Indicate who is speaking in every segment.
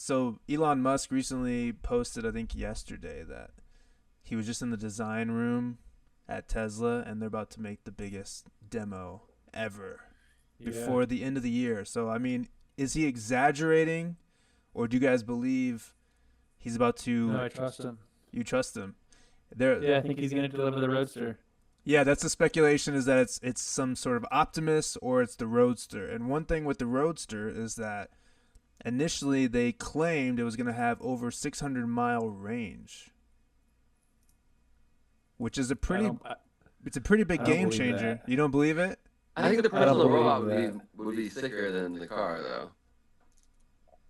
Speaker 1: So Elon Musk recently posted, I think yesterday, that he was just in the design room at Tesla, and they're about to make the biggest demo ever
Speaker 2: Yeah.
Speaker 1: before the end of the year. So I mean, is he exaggerating, or do you guys believe he's about
Speaker 2: No,
Speaker 1: to?
Speaker 2: I trust him.
Speaker 1: You trust him? There,
Speaker 2: Yeah, I think he's gonna deliver the Roadster.
Speaker 1: yeah. That's the speculation, is that it's some sort of Optimus or it's the Roadster. And one thing with the Roadster is that initially they claimed it was going to have over 600-mile range, which is a
Speaker 2: I
Speaker 1: pretty
Speaker 2: don't. I,
Speaker 1: it's a pretty big
Speaker 2: I don't
Speaker 1: game
Speaker 2: believe
Speaker 1: changer.
Speaker 2: that.
Speaker 1: You don't believe it?
Speaker 3: I think the
Speaker 2: I don't
Speaker 3: personal
Speaker 2: believe
Speaker 3: robot
Speaker 2: that.
Speaker 3: would be sicker than the car though.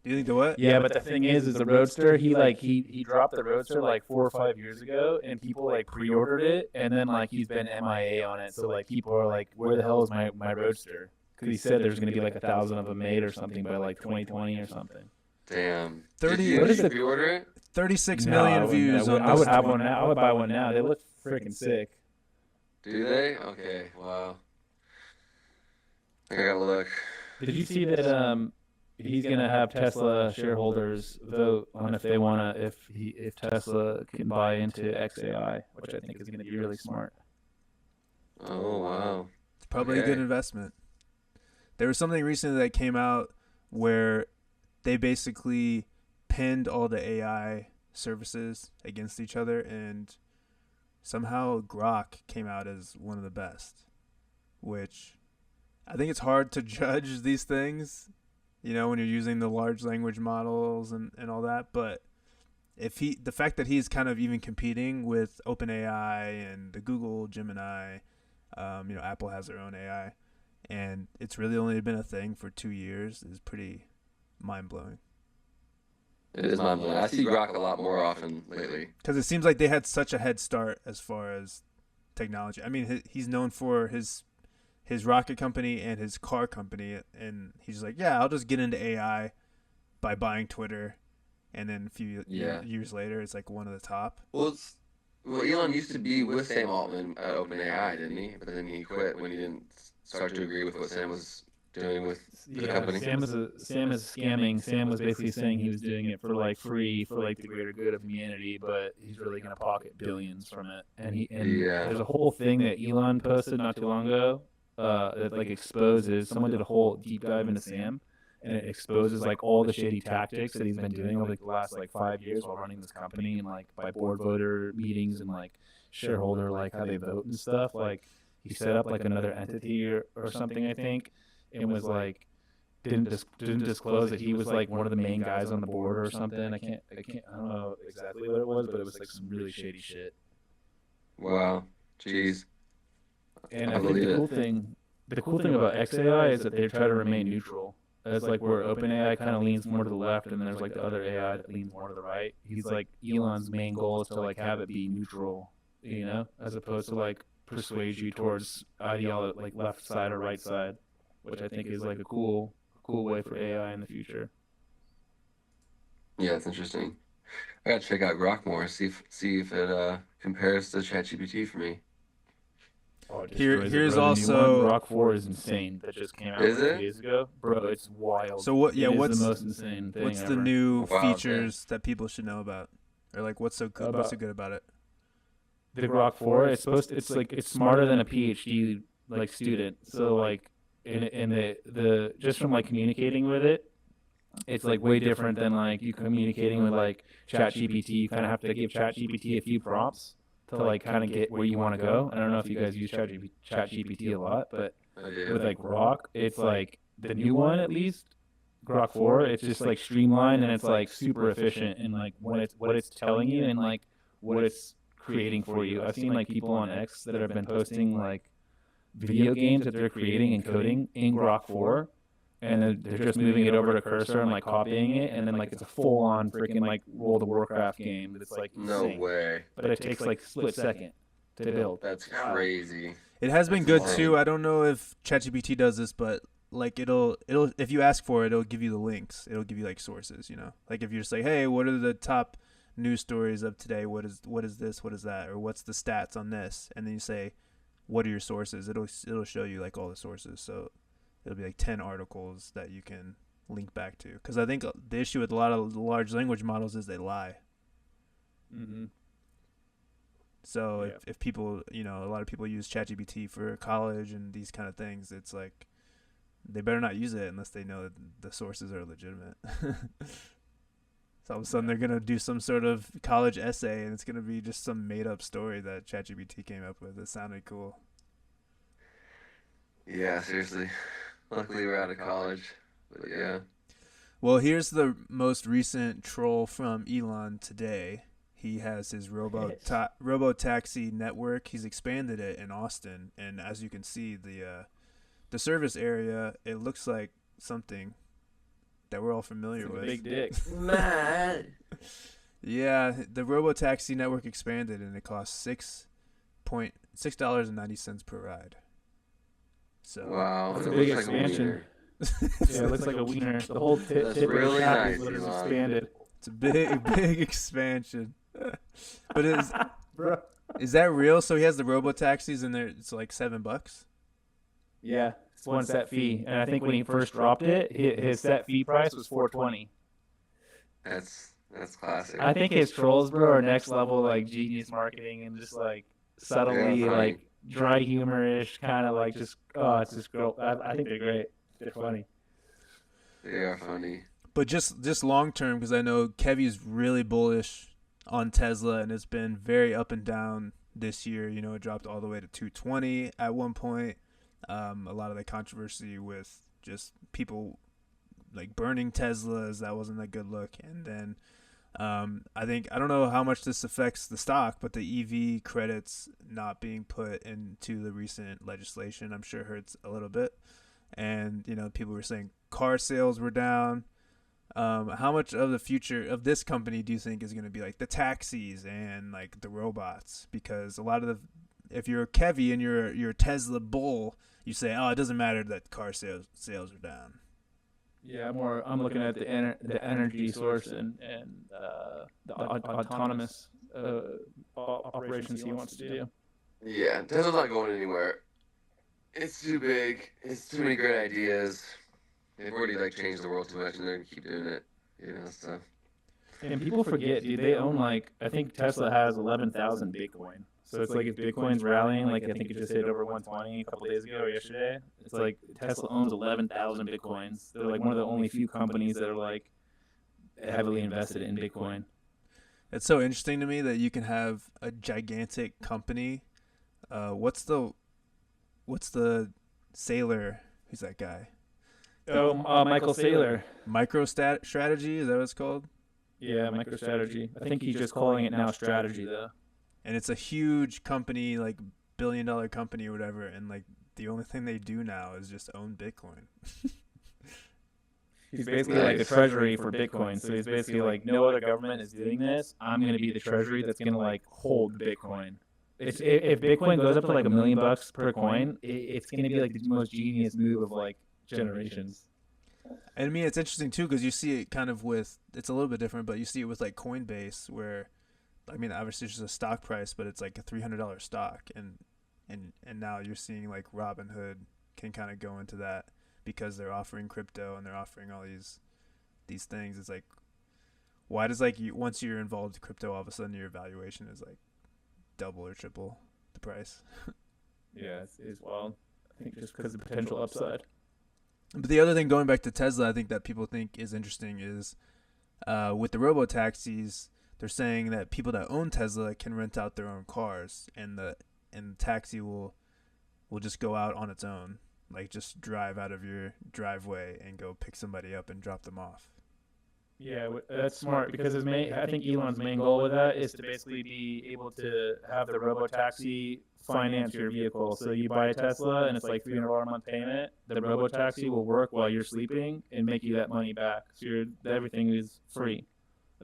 Speaker 1: Do you think the what?
Speaker 2: Yeah, but the thing is the Roadster. He dropped the Roadster like 4 or 5 years ago, and people like pre-ordered it, and then like he's been MIA on it. So like people are like, where the hell is my Roadster? Because he said there's gonna be like 1,000 of them made or something by like 2020 or something.
Speaker 3: Damn. Did
Speaker 1: 30
Speaker 3: you,
Speaker 2: What
Speaker 3: did
Speaker 2: is
Speaker 3: you
Speaker 2: it?
Speaker 3: pre-order it?
Speaker 1: 36
Speaker 2: No, I
Speaker 1: million
Speaker 2: wouldn't.
Speaker 1: views on
Speaker 2: I
Speaker 1: this
Speaker 2: would have
Speaker 1: tweet.
Speaker 2: one now. I would buy one now. They look freaking sick.
Speaker 3: Do they? Okay. Wow. I gotta look.
Speaker 2: Did you see that? He's gonna have Tesla shareholders vote on if they wanna if Tesla can buy into XAI, which I think is gonna be really smart.
Speaker 3: Oh wow.
Speaker 1: It's probably a good
Speaker 3: Okay.
Speaker 1: investment. There was something recently that came out where they basically pinned all the AI services against each other, and somehow Grok came out as one of the best, which I think it's hard to judge these things, when you're using the large language models and all that. But the fact that he's kind of even competing with OpenAI and the Google Gemini, Apple has their own AI, and it's really only been a thing for 2 years is pretty mind blowing.
Speaker 3: It is mind blowing. I see Grok a lot more often lately.
Speaker 1: Because it seems like they had such a head start as far as technology. I mean, he's known for his rocket company and his car company, and he's like, yeah, I'll just get into AI by buying Twitter, and then a few
Speaker 3: Yeah.
Speaker 1: years later, it's like one of the top.
Speaker 3: Well, Elon used to be with Sam Altman at OpenAI, didn't he? But then he quit when he didn't start to agree with what Sam was doing with the
Speaker 2: Yeah,
Speaker 3: company.
Speaker 2: Sam is scamming. Sam was basically saying he was doing it for like free for like the greater good of humanity, but he's really gonna pocket billions from it. And
Speaker 3: Yeah.
Speaker 2: there's a whole thing that Elon posted not too long ago that like exposes. Someone did a whole deep dive into Sam, and it exposes like all the shady tactics that he's been doing over like, the last like 5 years while running this company, and like by board voter meetings and like shareholder like how they vote and stuff. Like he set up like another entity or something, I think, and was like didn't disclose that he was like one of the main guys on the board or something. I don't know exactly what it was, but it was like some really shady shit.
Speaker 3: Wow. Jeez.
Speaker 2: And
Speaker 3: I
Speaker 2: I think
Speaker 3: believe it.
Speaker 2: the cool thing about XAI is that they try to remain neutral. As like where OpenAI kind of leans more to the left, and then there's like the other AI that leans more to the right. He's like Elon's main goal is to like have it be neutral, as opposed to like persuade you towards ideology like left side or right side, which I think is like a cool way for AI in the future.
Speaker 3: Yeah, it's interesting. I gotta check out Grok more. See if it compares to ChatGPT for me.
Speaker 2: Oh, it destroys it,
Speaker 1: Here's
Speaker 2: bro. The new one,
Speaker 1: also.
Speaker 2: Grok 4, is insane. That just came out
Speaker 3: Is
Speaker 2: like
Speaker 3: it?
Speaker 2: 2 days ago, bro. It's wild.
Speaker 1: So what? Yeah,
Speaker 2: It is the
Speaker 1: what's
Speaker 2: most insane thing
Speaker 1: what's the
Speaker 2: ever.
Speaker 1: new
Speaker 3: Wow. Okay.
Speaker 1: features that people should know about, or like what's so good? What's so
Speaker 2: About
Speaker 1: good about it?
Speaker 2: the Grok 4, it's like it's smarter than a PhD like student. So like in the just from like communicating with it, it's like way different than like you communicating with like ChatGPT. You kind of have to give ChatGPT a few prompts to like kind of get where you want to go. I don't know if you guys use ChatGPT a lot, but
Speaker 3: I do.
Speaker 2: with like Grok, it's like the new one at least, Grok 4, it's just like streamlined and it's like super efficient in like what it's telling you and like what it's creating for you. I've seen like people on X that have been posting like video games that they're creating and coding in Grok 4, and they're just moving it over to cursor and like copying it, and then like it's a full on freaking like World of Warcraft game that's like
Speaker 3: No
Speaker 2: insane.
Speaker 3: way.
Speaker 2: But it takes like split second to build.
Speaker 3: That's
Speaker 2: Wow.
Speaker 3: crazy.
Speaker 1: It has been
Speaker 3: That's
Speaker 1: good
Speaker 3: insane.
Speaker 1: too. I don't know if ChatGPT does this, but like it'll if you ask for it, it'll give you the links. It'll give you like sources. Like if you just say, hey, what are the top news stories of today? What is this? What is that? Or what's the stats on this? And then you say, what are your sources? It'll show you like all the sources. So it'll be like 10 articles that you can link back to. Because I think the issue with a lot of large language models is they lie.
Speaker 2: Mm-hmm.
Speaker 1: So
Speaker 2: Yeah.
Speaker 1: if people, a lot of people use ChatGPT for college and these kind of things, it's like they better not use it unless they know that the sources are legitimate. So all of a sudden they're gonna do some sort of college essay and it's gonna be just some made up story that ChatGPT came up with. It sounded cool.
Speaker 3: Yeah, seriously. Luckily, we're out of college. But yeah.
Speaker 1: Well, here's the most recent troll from Elon today. He has his robo taxi network. He's expanded it in Austin, and as you can see, the service area, it looks like something that we're all familiar with.
Speaker 2: Big dick.
Speaker 3: Mad.
Speaker 1: Yeah, the robo taxi network expanded, and it costs $6.90 per ride. So
Speaker 3: Wow.
Speaker 2: That's a
Speaker 3: it
Speaker 2: big
Speaker 3: looks like a
Speaker 2: expansion.
Speaker 3: wiener.
Speaker 2: Yeah, it looks like a wiener. The whole tip
Speaker 3: That's
Speaker 2: of the
Speaker 3: really
Speaker 2: cap
Speaker 3: nice,
Speaker 2: is literally
Speaker 3: Elon.
Speaker 2: expanded.
Speaker 1: It's a big expansion. But
Speaker 2: Bro.
Speaker 1: is that real? So he has the robo taxis, and it's like $7.
Speaker 2: Yeah, it's one set fee, and I think when he first dropped it, his set fee price was $420.
Speaker 3: That's classic.
Speaker 2: I think his trolls, bro, are next level like genius marketing and just like subtly
Speaker 3: Yeah,
Speaker 2: like dry humor-ish kind of like just it's just girl. I think they're great. They're funny.
Speaker 3: They are funny.
Speaker 1: But just long term, because I know Kevy's really bullish on Tesla, and it's been very up and down this year. It dropped all the way to 220 at one point. A lot of the controversy with just people like burning Teslas, that wasn't a good look. And then I don't know how much this affects the stock, but the EV credits not being put into the recent legislation, I'm sure hurts a little bit. And people were saying car sales were down. How much of the future of this company do you think is going to be like the taxis and like the robots? Because a lot of if you're a Kevy and you're a Tesla bull, you say, oh, it doesn't matter that car sales are down.
Speaker 2: Yeah, I'm looking at the energy source and the autonomous operations he wants to do.
Speaker 3: Yeah, Tesla's not going anywhere. It's too big. It's too many great ideas. They've already changed the world too much, and they're gonna keep doing it. So.
Speaker 2: And people forget, dude. They own I think Tesla has 11,000 Bitcoin. So it's like if Bitcoin's rallying, I think it just hit over 120 a couple days ago or yesterday. It's like Tesla owns 11,000 Bitcoins. They're one of the only few companies that are heavily invested in Bitcoin.
Speaker 1: It's so interesting to me that you can have a gigantic company. What's the Saylor? Who's that guy?
Speaker 2: Oh, Michael Saylor.
Speaker 1: MicroStrategy, is that what it's called?
Speaker 2: Yeah, MicroStrategy. I think he's just calling it now Strategy, though.
Speaker 1: And it's a huge company, like billion-dollar company or whatever, and the only thing they do now is just own Bitcoin.
Speaker 2: He's basically like the treasury for Bitcoin. So he's basically no other government is doing this. I'm going to be the treasury that's going to hold Bitcoin. If Bitcoin goes up to $1 million per coin, it's going to be the most genius move of generations.
Speaker 1: And I mean, it's interesting too because you see it kind of it's a little bit different, but you see it with Coinbase, where obviously it's just a stock price, but it's a $300 stock, and now you're seeing Robinhood can kind of go into that because they're offering crypto and they're offering all these things. It's why does once you're involved in crypto, all of a sudden your valuation is double or triple the price?
Speaker 2: Yeah, it's wild. I think just because of the potential upside.
Speaker 1: But the other thing, going back to Tesla, I think that people think is interesting is with the robo taxis, they're saying that people that own Tesla can rent out their own cars, and the taxi will just go out on its own, just drive out of your driveway and go pick somebody up and drop them off.
Speaker 2: Yeah, that's smart because I think Elon's main goal with that is to basically be able to have the robo taxi finance your vehicle. So you buy a Tesla and it's $300 a month payment. The robo taxi will work while you're sleeping and make you that money back. So everything is free,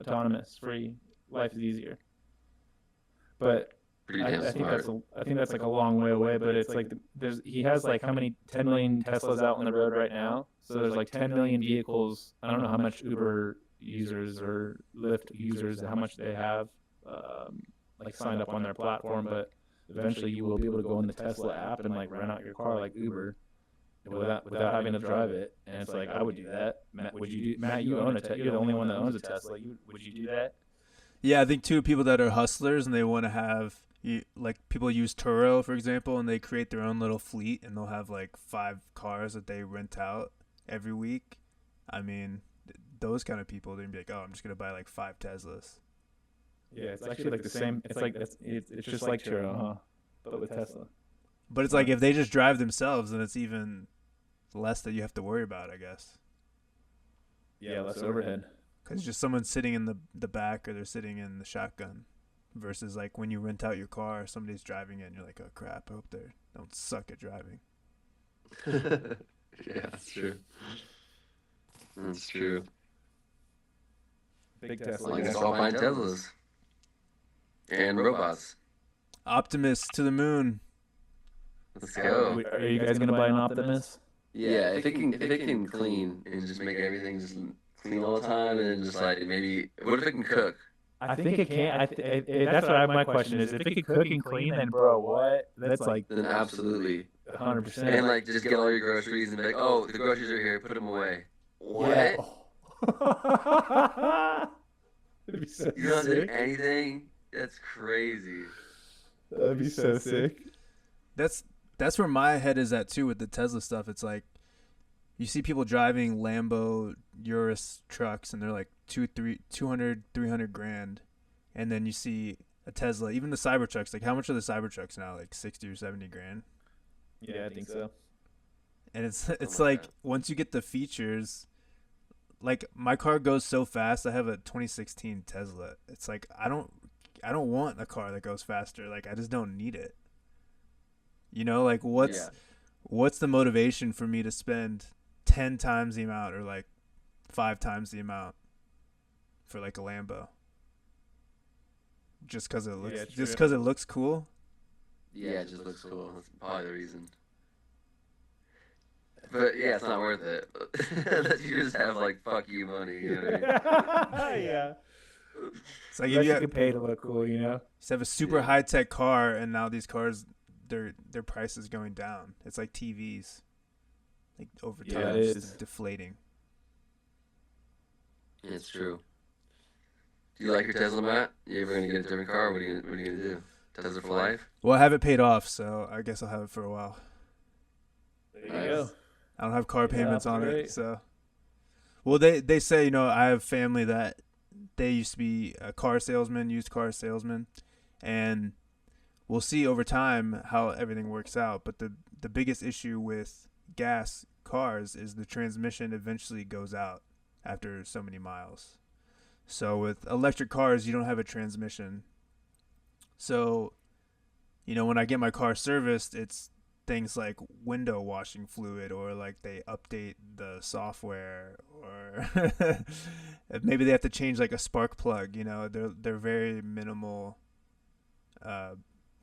Speaker 2: autonomous, free. Life is easier. But I think that's a long way away. But it's he has how many 10 million Teslas out on the road right now. So there's 10 million vehicles. I don't know how much Uber users or Lyft users, how much they have signed up on their platform, but eventually you will be able to go in the Tesla app and rent out your car like Uber. without having to drive it. And it's like, I would do that. Matt, would you do? Matt, you own a Tesla. You're the only one that owns a Tesla. Would you do that?
Speaker 1: Yeah, I think too people that are hustlers and they want to have like people use Turo for example, and they create their own little fleet and they'll have like 5 cars that they rent out every week. I mean, those kind of people they're gonna be like, oh, I'm just gonna buy like 5 Teslas.
Speaker 2: Yeah, it's actually like the same. It's like it's just like Turo, huh? But with Tesla.
Speaker 1: But it's like if they just drive themselves, then it's even less that you have to worry about, I guess.
Speaker 2: Yeah, less overhead.
Speaker 1: Because just someone sitting in the back or they're sitting in the shotgun versus like when you rent out your car, somebody's driving it and you're like, oh crap, I hope they don't suck at driving.
Speaker 3: Yeah, that's true. That's true.
Speaker 2: Big Tesla.
Speaker 3: I guess we're all buying Teslas and robots.
Speaker 1: Optimus to the moon.
Speaker 3: Let's go.
Speaker 2: Are you guys gonna buy an Optimus?
Speaker 3: Yeah, if it can clean and just make everything just clean all the time, and then just like maybe, what if it can cook?
Speaker 2: I think it can. That's what my question is. If it can cook and clean, then bro, what? That's like
Speaker 3: Then absolutely.
Speaker 2: 100%.
Speaker 3: And like just get all your groceries and be like, oh, the groceries are here, put them away. What?
Speaker 2: Yeah. That'd be so
Speaker 3: You're not doing
Speaker 2: sick.
Speaker 3: anything? That's crazy.
Speaker 2: That'd be so sick.
Speaker 1: That's where my head is at too with the Tesla stuff. It's like you see people driving Lambo Urus trucks and they're like 200, 300 grand. And then you see a Tesla, even the Cybertrucks, like how much are the Cybertrucks now? Like 60 or 70 grand.
Speaker 2: Yeah, I think so.
Speaker 1: And it's
Speaker 3: my
Speaker 1: like
Speaker 3: God.
Speaker 1: once you get the features, like my car goes so fast. I have a 2016 Tesla. It's like I don't want a car that goes faster. Like I just don't need it. You know, like what's the motivation for me to spend 10 times the amount or like 5 times the amount for like a Lambo? Just because it looks cool.
Speaker 3: Yeah, it just looks cool. That's probably the reason. But yeah, it's not worth it. Unless you just have like fuck you money. You know what I mean?
Speaker 2: Yeah.
Speaker 1: It's like
Speaker 2: You
Speaker 1: if you
Speaker 2: could pay to look cool, you know?
Speaker 1: have a super
Speaker 3: Yeah.
Speaker 1: high tech car and now these cars their price is going down. It's like TVs. Like over
Speaker 2: Yeah,
Speaker 1: time
Speaker 2: it
Speaker 1: it's
Speaker 2: is.
Speaker 1: deflating.
Speaker 3: It's true. Do you like your Tesla, Matt? You ever gonna get a different car? What are you gonna do? Tesla for life?
Speaker 1: Well, I have it paid off, so I guess I'll have it for a while.
Speaker 2: There you
Speaker 3: Nice.
Speaker 2: go.
Speaker 1: I don't have car payments on
Speaker 2: great.
Speaker 1: it, so. Well, they say, you know, I have family that they used to be a car salesman, used car salesman, and we'll see over time how everything works out. But the biggest issue with gas cars is the transmission eventually goes out after so many miles. So with electric cars, you don't have a transmission. So, you know, when I get my car serviced, it's things like window washing fluid or like they update the software or maybe they have to change like a spark plug, you know, they're very minimal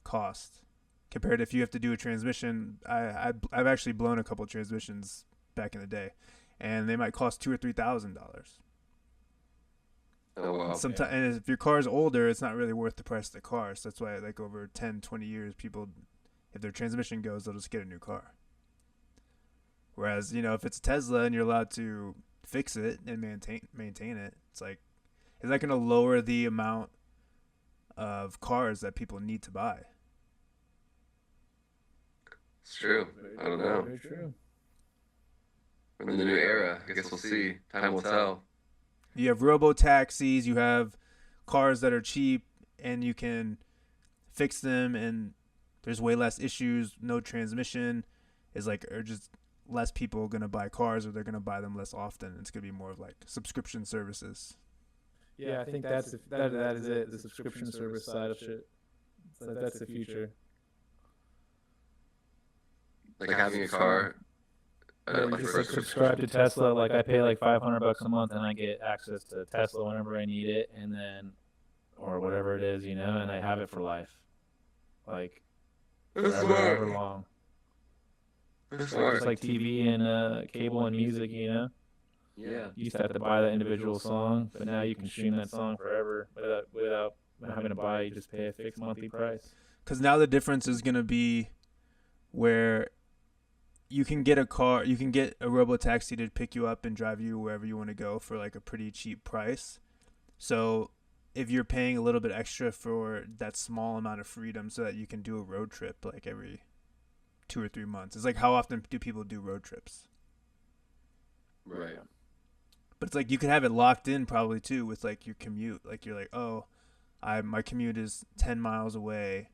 Speaker 1: cost compared to if you have to do a transmission. I've actually blown a couple of transmissions back in the day and they might cost $2,000 or $3,000.
Speaker 3: Oh wow.
Speaker 1: Sometimes, and if your car's older, it's not really worth the price of the car. So that's why, like over 10, 20 years, people, if their transmission goes, they'll just get a new car. Whereas, you know, if it's a Tesla and you're allowed to fix it and maintain it, it's like, is that going to lower the amount of cars that people need to buy?
Speaker 3: It's true. I don't know.
Speaker 2: Very true.
Speaker 3: We're in the new era. I guess we'll see. Time will tell.
Speaker 1: You have robo taxis, you have cars that are cheap and you can fix them and there's way less issues. No transmission is like, or just less people going to buy cars or they're going to buy them less often. It's going to be more of like subscription services.
Speaker 2: Yeah, I think that is it. The subscription service side of shit. So that's the future.
Speaker 3: Like having a car.
Speaker 2: You
Speaker 3: Like
Speaker 2: just
Speaker 3: for
Speaker 2: like subscribe to Tesla. Like I pay like $500 a month, and I get access to Tesla whenever I need it, and then, or whatever it is, you know, and I have it for life, like
Speaker 3: That's
Speaker 2: forever, however
Speaker 3: smart.
Speaker 2: long.
Speaker 3: That's
Speaker 2: Just
Speaker 3: smart.
Speaker 2: like TV and cable and music, you know.
Speaker 3: Yeah.
Speaker 2: You used to have to buy that individual song, but now you can stream that song forever without having to buy. You just pay a fixed monthly price.
Speaker 1: Because now the difference is going to be where you can get a car, you can get a robo taxi to pick you up and drive you wherever you want to go for like a pretty cheap price. So if you're paying a little bit extra for that small amount of freedom so that you can do a road trip like every 2 or 3 months. It's like, how often do people do road trips?
Speaker 3: Right.
Speaker 1: But it's like you could have it locked in probably too with like your commute. Like you're like, oh, my commute is 10 miles away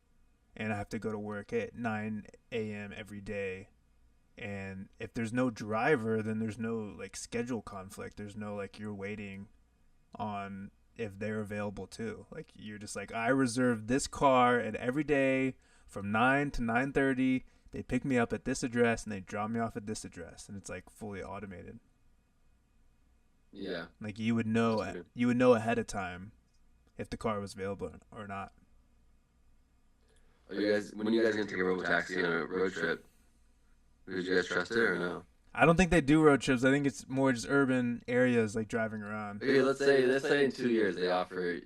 Speaker 1: and I have to go to work at 9 a.m. every day. And if there's no driver, then there's no like schedule conflict. There's no like you're waiting on if they're available too. Like you're just like, I reserved this car and every day from 9 to 9:30 they pick me up at this address and they drop me off at this address, and it's like fully automated.
Speaker 3: Yeah.
Speaker 1: Like you would know ahead of time if the car was available or not.
Speaker 3: Are you guys, when you guys gonna take a robo taxi on a road trip? Did you guys trust it or no?
Speaker 1: I don't think they do road trips. I think it's more just urban areas like driving around.
Speaker 3: Okay, let's say in 2 years they offer,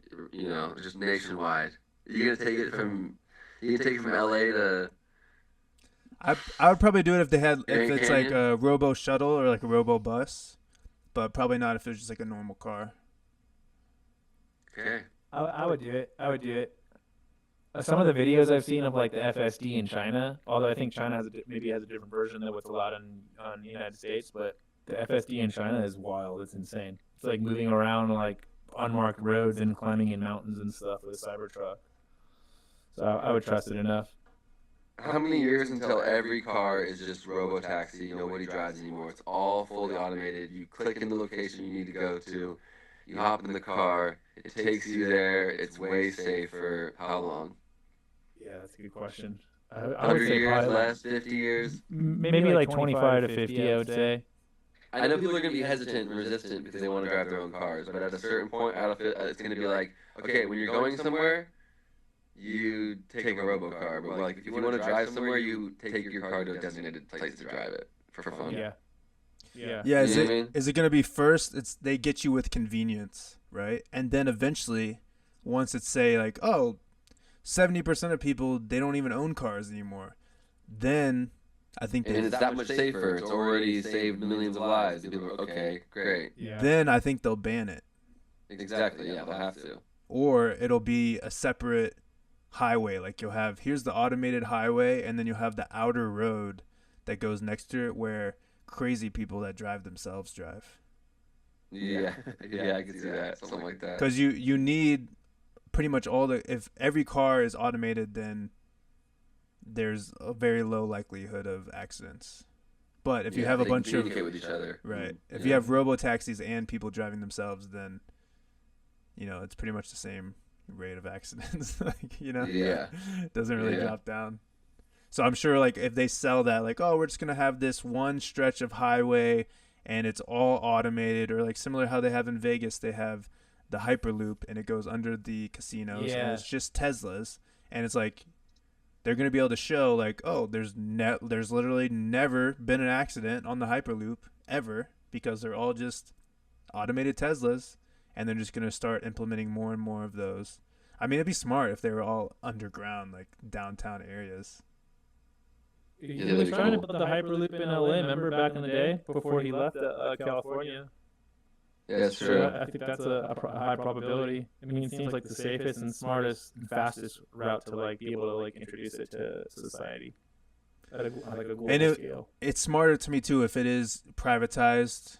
Speaker 3: just nationwide. You can take it from LA to
Speaker 1: I would probably do it if
Speaker 3: Grand
Speaker 1: it's like
Speaker 3: Canyon?
Speaker 1: a robo shuttle or like a robo bus, but probably not if it's just like a normal car.
Speaker 3: Okay.
Speaker 2: I would do it. I would do it. Some of the videos I've seen of like the FSD in China, although I think China maybe has a different version than what's allowed on the United States, but the FSD in China is wild. It's insane. It's like moving around like unmarked roads and climbing in mountains and stuff with a Cybertruck. So I would trust it enough.
Speaker 3: How many years until every car is just robo taxi? Nobody drives anymore. It's all fully automated. You click in the location you need to go to. You hop in the car. It takes you there. It's way safer. How long?
Speaker 2: Yeah, that's a good question. I would
Speaker 3: 100
Speaker 2: say
Speaker 3: years,
Speaker 2: probably
Speaker 3: less 50 years?
Speaker 2: maybe like 25 to 50, I would say.
Speaker 3: I know people are going to be hesitant and resistant because they want to drive their own cars, but at a certain point, it's going to be like, okay, when you're going somewhere, you take a robocar. But like, if you want to drive somewhere, you take your car to a designated place to drive it for fun.
Speaker 2: Yeah. Yeah.
Speaker 1: Yeah,
Speaker 3: You know what I mean?
Speaker 1: is it gonna be first? They get you with convenience, right? And then eventually, once it's say like, oh, 70% of people they don't even own cars anymore, then I think
Speaker 3: And it's that much safer. It's already saved millions of lives. People are, okay, great.
Speaker 2: Yeah.
Speaker 1: then I think they'll ban it,
Speaker 3: Exactly, yeah, they'll have to.
Speaker 1: or it'll be a separate highway. Like you'll have here's the automated highway, and then you'll have the outer road that goes next to it where crazy people that drive themselves drive.
Speaker 3: Yeah, yeah, I can see that. Something like that.
Speaker 1: Because you need pretty much if every car is automated, then there's a very low likelihood of accidents. But if you have a
Speaker 3: they
Speaker 1: bunch of
Speaker 3: communicate with each other.
Speaker 1: right, if
Speaker 3: Yeah.
Speaker 1: you have robo taxis and people driving themselves, then it's pretty much the same rate of accidents. Like
Speaker 3: Yeah.
Speaker 1: it doesn't really
Speaker 3: Yeah.
Speaker 1: drop down. So I'm sure like if they sell that, like, oh, we're just gonna have this one stretch of highway and it's all automated, or like similar how they have in Vegas, they have the Hyperloop and it goes under the casinos and
Speaker 2: Yeah.
Speaker 1: it's just Teslas, and it's like they're gonna be able to show like, oh, there's literally never been an accident on the Hyperloop ever because they're all just automated Teslas, and they're just gonna start implementing more and more of those. I mean, it'd be smart if they were all underground, like downtown areas.
Speaker 2: He
Speaker 3: Yeah,
Speaker 2: was
Speaker 3: that'd be
Speaker 2: trying to
Speaker 3: cool.
Speaker 2: put the Hyperloop in LA, remember back in the day before he left California?
Speaker 3: Yeah, that's
Speaker 2: So
Speaker 3: true.
Speaker 2: I think that's a high probability. I mean, it seems like the safest and smartest and fastest route to like be able to like introduce it to society at like a global
Speaker 1: And
Speaker 2: scale.
Speaker 1: it's smarter to me too if it is privatized.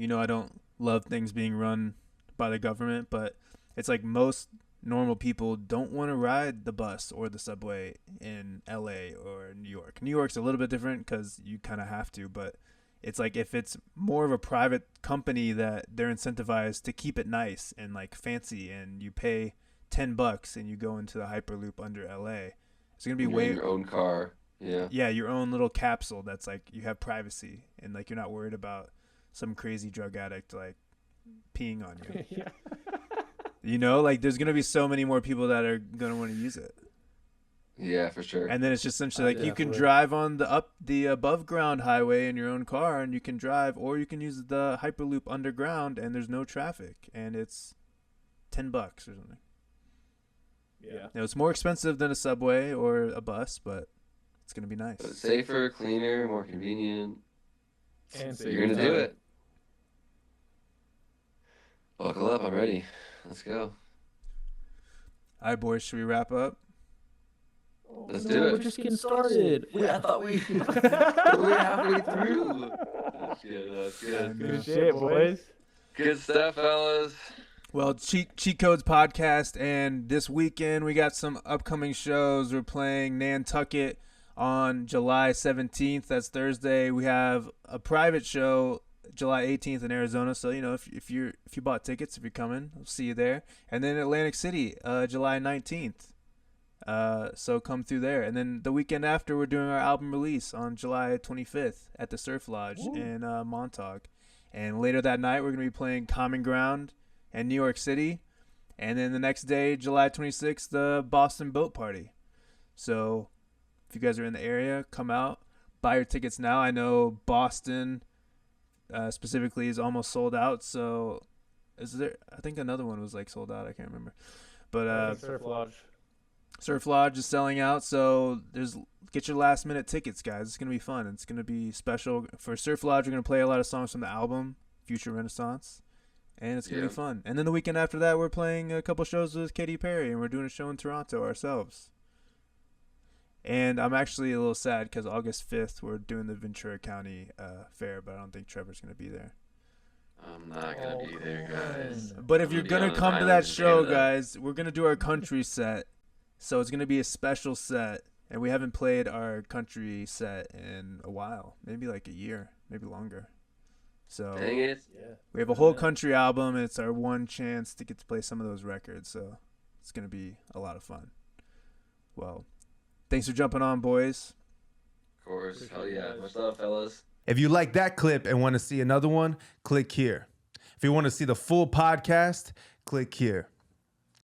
Speaker 1: I don't love things being run by the government, but it's like most normal people don't want to ride the bus or the subway in LA or New York. New York's a little bit different because you kind of have to, but it's like if it's more of a private company that they're incentivized to keep it nice and like fancy, and you pay $10 and you go into the Hyperloop under LA, it's gonna be
Speaker 3: You're
Speaker 1: way
Speaker 3: in your own car. Yeah.
Speaker 1: your own little capsule that's like you have privacy and like you're not worried about some crazy drug addict like peeing on you.
Speaker 2: Yeah.
Speaker 1: Like there's gonna be so many more people that are gonna want to use it,
Speaker 3: Yeah, for sure.
Speaker 1: and then it's just essentially like you can
Speaker 2: Definitely.
Speaker 1: drive on the above ground highway in your own car, and you can drive, or you can use the Hyperloop underground, and there's no traffic, and it's $10 or something.
Speaker 2: Yeah.
Speaker 1: It's more expensive than a subway or a bus, but It's gonna be nice.
Speaker 3: But it's safer, cleaner, more convenient.
Speaker 2: And so
Speaker 3: You're gonna do it. Buckle up, I'm ready. Let's go.
Speaker 1: All right, boys, should we wrap up?
Speaker 3: Let's do it.
Speaker 2: We're just getting started.
Speaker 3: I thought we were halfway through. That's good. That's good.
Speaker 2: Good shit, boys.
Speaker 3: Good stuff, fellas.
Speaker 1: Well, Cheat Codes podcast, and this weekend we got some upcoming shows. We're playing Nantucket on July 17th. That's Thursday. We have a private show July 18th in Arizona. So if you bought tickets, if you're coming, I'll see you there. And then Atlantic City, July 19th. So come through there. And then the weekend after, we're doing our album release on July 25th at the Surf Lodge in Montauk. And later that night, we're gonna be playing Common Ground and New York City, and then the next day, July 26th, the Boston Boat Party. So if you guys are in the area, come out, buy your tickets now. I know Boston specifically is almost sold out. So is there? I think another one was like sold out. I can't remember. But Surf Lodge is selling out. So get your last minute tickets, guys. It's gonna be fun. It's gonna be special for Surf Lodge. We're gonna play a lot of songs from the album Future Renaissance. And it's going to be fun. And then the weekend after that, we're playing a couple shows with Katy Perry, and we're doing a show in Toronto ourselves. And I'm actually a little sad because August 5th, we're doing the Ventura County Fair, but I don't think Trevor's going to be there.
Speaker 3: I'm not going to be there, guys.
Speaker 1: But if you're going to come to that show, guys, we're going to do our country set. So it's going to be a special set. And we haven't played our country set in a while. Maybe like a year, maybe longer. So
Speaker 3: dang it.
Speaker 1: We have a whole country album, and it's our one chance to get to play some of those records. So it's going to be a lot of fun. Well, thanks for jumping on, boys.
Speaker 3: Of course. Hell yeah. Much love, fellas.
Speaker 4: If you like that clip and want to see another one, click here. If you want to see the full podcast, click here.